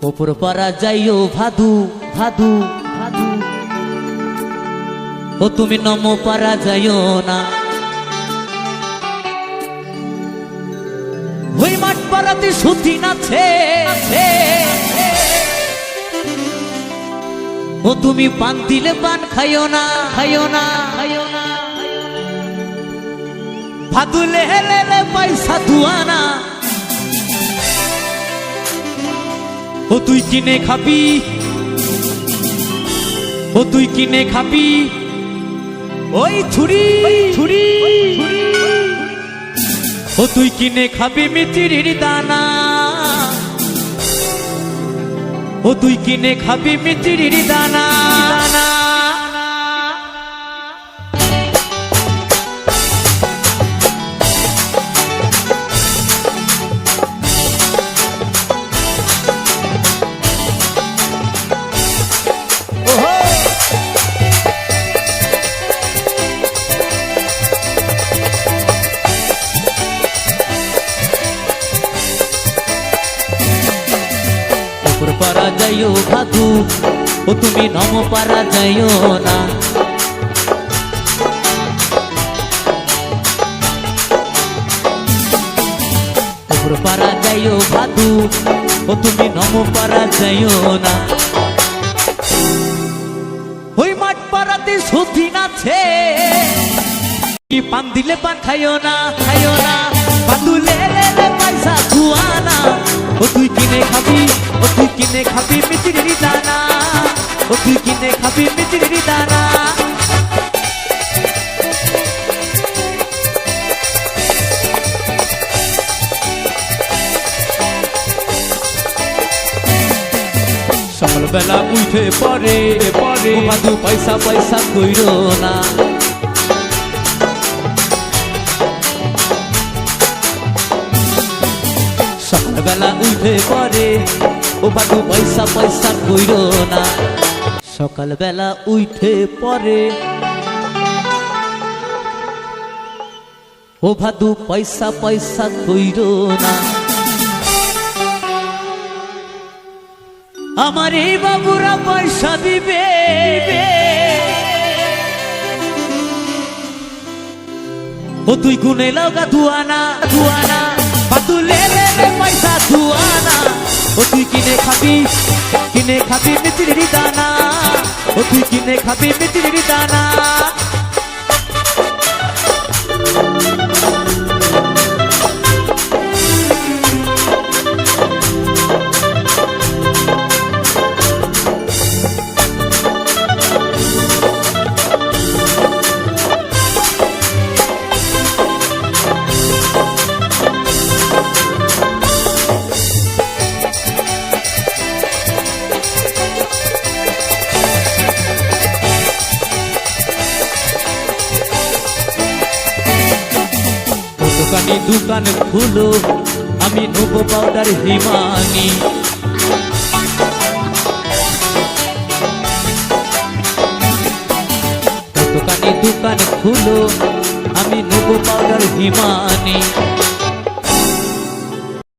ওপর পারা যাইও ভাদু ভাদু ভাদু, ও তুমি নম পারা যাইও না। ওই মাঠ পাড়াতে সুতি নাছে, ও তুমি পান দিলে পান খাইও না, খাইও না, খাইও না। ভাদুলে হেলে পয়সা দুয়ানা, ও তুই কিনে খাবি, ও তুই কিনে খাবি ওই ছুরি ছুরি, ও তুই কিনে খাবি মিচিরির দানা, ও তুই কিনে খাবি মিচিরির দানা। পারা যাইও ভাদু, ও তুমি নম পারা যাইও না। ওপর পারা যাইও ভাদু, ও তুমি নম পারা যাইও না। ওই মাঠ পাড়াতে সুতি নাছে, পান দিলে পান খাইও না, খাইও না। ভাদুলে পয়সা ধুয়ানা, ও তুই কিনে খাবি, ও তুই কিনে খাবি মিচিরির দানা, ও তুই কিনে খাবি মিচিরির দানা। সকালবেলা উঠে পরে পরে ভাদু পয়সা পয়সা কইরো না। সকালবেলা উঠে পরে ও ভাদু পয়সা পয়সা কইরো না। সকালবেলা উঠে পরে ও ভাদু পয়সা পয়সা কইরো না। আমার এই বাবুরা পয়সা দিবে, ও তুই গুনে লাগা ধুয়ানা ধুয়ানা। ভাদুলে পয়সা ধুয়ানা, ও তুই কিনে খাবি, কিনে খাবি মিচিরির দানা, ও তুই কিনে খাবি মিচিরির দানা। দোকানি দোকান খুলো, আমি নেবো পাউডার হিমানি। দোকানি দোকান খুলো, আমি নেবো পাউডার হিমানি।